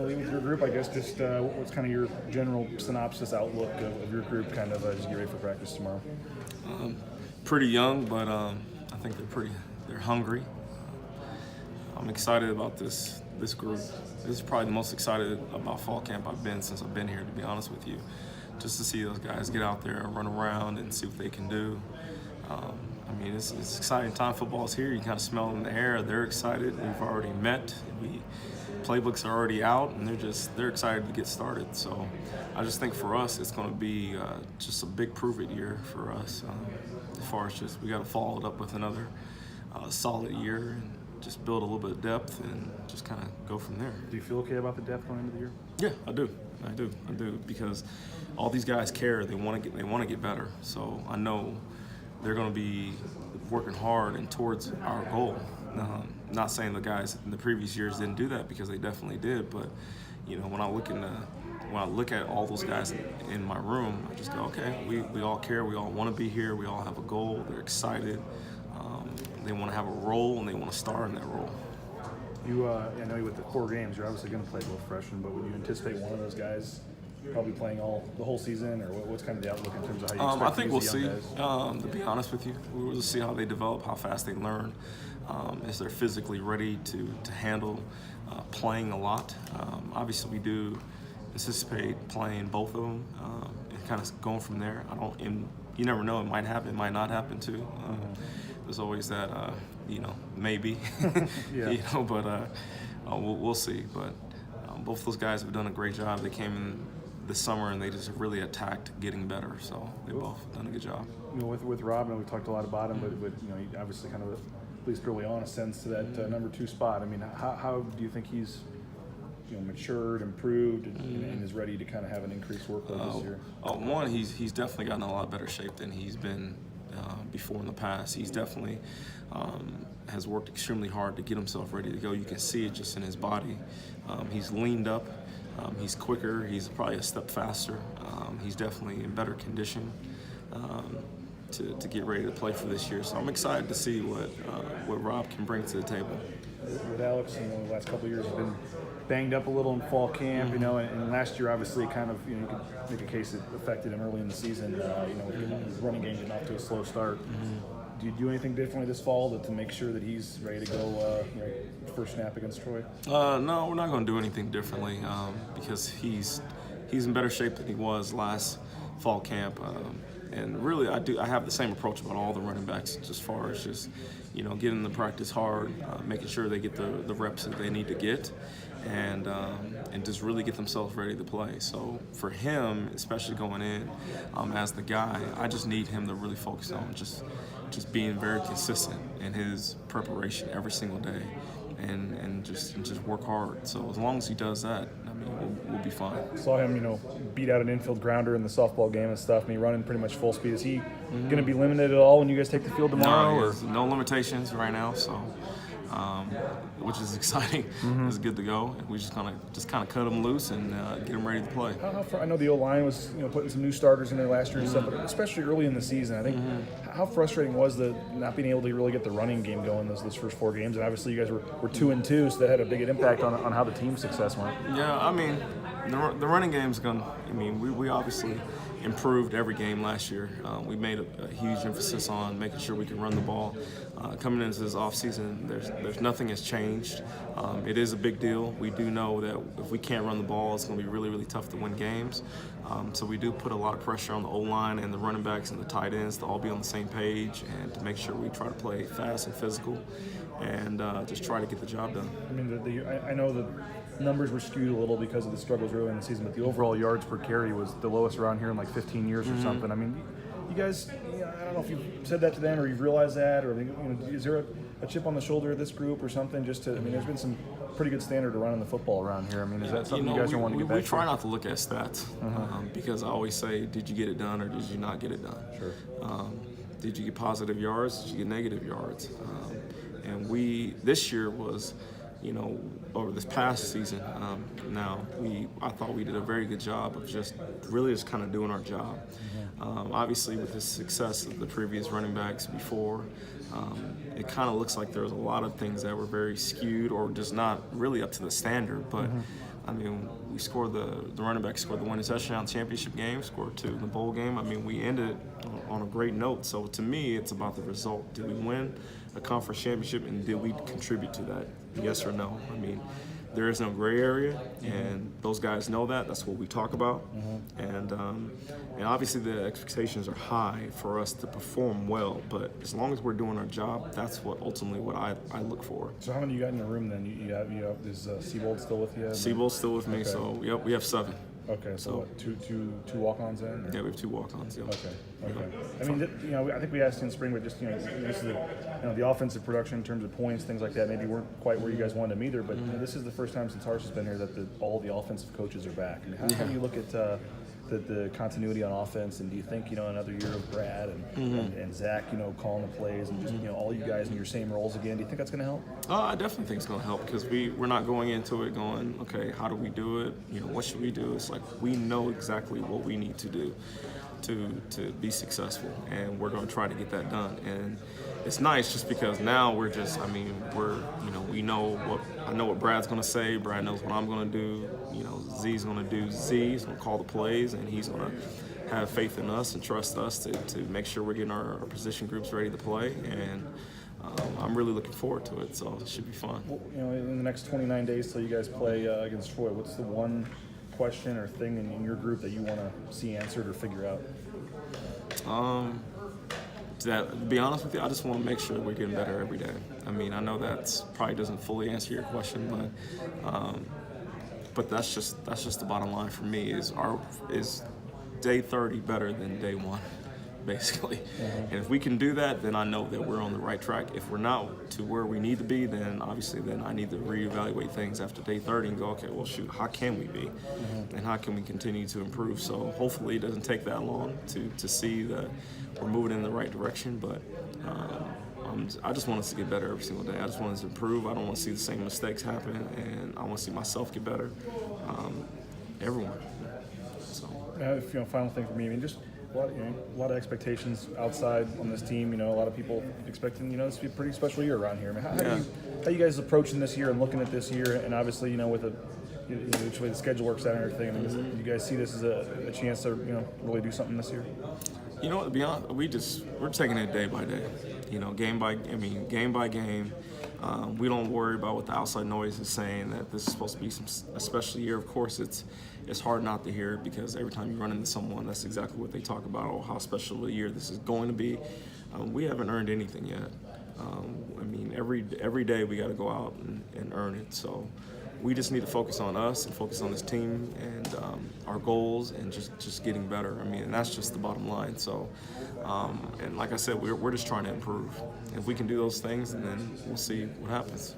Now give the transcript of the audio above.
leaving with your group, I guess just what's kind of your general synopsis outlook of your group kind of as you get ready for practice tomorrow? Pretty young, but I think they're hungry. I'm excited about this group. This is probably the most excited about fall camp I've been since I've been here, to be honest with you. Just to see those guys get out there and run around and see what they can do. It's an exciting time. Football's here. You kind of smell it in the air. They're excited. We've already met. Playbooks are already out, and they're excited to get started. So I just think for us, it's going to be just a big prove-it year for us. As far as just we got to follow it up with another solid year and just build a little bit of depth and just kind of go from there. Do you feel okay about the depth going into the year? Yeah, I do, because all these guys care. They want to get better. So I know they're going to be working hard and towards our goal. Not saying the guys in the previous years didn't do that, because they definitely did. But when I look at all those guys in my room, I just go, okay, we all care. We all want to be here. We all have a goal. They're excited. They want to have a role, and they want to star in that role. I know with the 4 games, you're obviously going to play both freshmen, but would you anticipate one of those guys probably playing the whole season, or what's kind of the outlook in terms of how you expect I think we'll see. guys? To be honest with you, we'll see how they develop, how fast they learn, if they're physically ready to handle playing a lot. Obviously, we do anticipate playing both of them and kind of going from there. You never know; it might happen, it might not happen too. There's always that, maybe, yeah. But we'll see. But both those guys have done a great job. They came in this summer and they just really attacked getting better. So they both done a good job. With Rob, we talked a lot about him, but he obviously kind of, at least early on, ascends to that number 2 spot. How do you think he's matured, improved, and is ready to kind of have an increased workload this year? One, he's definitely gotten a lot better shape than he's been before in the past. He's definitely has worked extremely hard to get himself ready to go. You can see it just in his body. He's leaned up. He's quicker. He's probably a step faster. He's definitely in better condition to get ready to play for this year. So I'm excited to see what Rob can bring to the table. With Alex, the last couple of years have been banged up a little in fall camp, and last year obviously kind of, you could make a case it affected him early in the season, with his running game getting off to a slow start. Do you do anything differently this fall to make sure that he's ready to go first snap against Troy? No, we're not going to do anything differently because he's in better shape than he was last fall camp. And really, I have the same approach about all the running backs, as far as just getting the practice hard, making sure they get the reps that they need to get, and just really get themselves ready to play. So for him, especially going in as the guy, I just need him to really focus on just being very consistent in his preparation every single day, and just work hard. So as long as he does that, we'll be fine. Saw him, beat out an infield grounder in the softball game and stuff. Running pretty much full speed. Is he going to be limited at all when you guys take the field tomorrow? No limitations right now. So, which is exciting. It's good to go. We just kind of cut him loose and get him ready to play. I know the O-line was putting some new starters in there last year and stuff, but especially early in the season, I think how frustrating was the not being able to really get the running game going those first 4 games? And obviously you guys were 2-2, so that had a big impact on how the team's success went. Yeah, the running game's gonna. We obviously improved every game last year. We made a huge emphasis on making sure we can run the ball. Coming into this offseason, there's nothing has changed. It is a big deal. We do know that if we can't run the ball, it's going to be really, really tough to win games. So we do put a lot of pressure on the O-line and the running backs and the tight ends to all be on the same page and to make sure we try to play fast and physical and just try to get the job done. I know the numbers were skewed a little because of the struggles early in the season, but the overall yards per carry was the lowest around here in like 15 years or something. You guys, I don't know if you've said that to them or you've realized that, or is there a chip on the shoulder of this group or something? Just to, there's been some pretty good standard to running the football around here. Is that something you guys are wanting to get back to? We try not to look at stats because I always say, did you get it done or did you not get it done? Sure. Did you get positive yards? Did you get negative yards? And this year was, over this past season, I thought we did a very good job of just kind of doing our job. Obviously, with the success of the previous running backs before, it kind of looks like there was a lot of things that were very skewed or just not really up to the standard. But I mean, we scored the running back scored the winning touchdown in the championship game, scored 2 in the bowl game. I mean, we ended on a great note. So to me, it's about the result. Did we win a conference championship, and did we contribute to that? Yes or no? I mean, there is no gray area, and those guys know that. That's what we talk about, and obviously the expectations are high for us to perform well. But as long as we're doing our job, that's what I look for. So how many you got in the room then? You have is Seabold still with you? Seabold's still with me, Okay. so yep, we have 7. Okay, so what, two walk-ons in? Or? Yeah, we have 2 walk-ons. Yep. Okay. I mean, I think we asked you in spring, but just this is the offensive production in terms of points, things like that. Maybe weren't quite where you guys wanted them either. But this is the first time since Harsh has been here that all the offensive coaches are back. I mean, how do you look at the continuity on offense? And do you think another year of Brad and Zach, calling the plays and just all you guys in your same roles again? Do you think that's going to help? I definitely think it's going to help because we're not going into it going, okay, how do we do it? What should we do? It's like we know exactly what we need to do to be successful, and we're going to try to get that done. And it's nice just because now we know I know what Brad's going to say. Brad knows what I'm going to do. Z's going to do Z. He's going to call the plays, and he's going to have faith in us and trust us to make sure we're getting our position groups ready to play. And I'm really looking forward to it, so it should be fun. Well, in the next 29 days till you guys play against Troy, what's the one question or thing in your group that you want to see answered or figure out? To be honest with you, I just want to make sure we're getting better every day. I mean, I know that probably doesn't fully answer your question, but that's just the bottom line for me. Is day 30 better than day 1, basically? And if we can do that, then I know that we're on the right track. If we're not to where we need to be, then obviously I need to reevaluate things after day 30 and go, okay, well, shoot, how can we be? And how can we continue to improve? So hopefully it doesn't take that long to see that we're moving in the right direction. But I just want us to get better every single day. I just want us to improve. I don't want to see the same mistakes happen, and I want to see myself get better. Everyone. So. Final thing for me. I mean, just a lot of expectations outside on this team. A lot of people expecting this to be a pretty special year around here. I mean, how you guys approaching this year and looking at this year, and obviously with which way the schedule works out and everything. I mean, do you guys see this as a chance to really do something this year? To be honest, we're taking it day by day. Game by game. We don't worry about what the outside noise is saying that this is supposed to be a special year. Of course, it's hard not to hear it because every time you run into someone, that's exactly what they talk about, or how special a year this is going to be. We haven't earned anything yet. Every day we got to go out and earn it. So we just need to focus on us and focus on this team and our goals and just getting better. And that's just the bottom line. So, and like I said, we're just trying to improve. If we can do those things, and then we'll see what happens.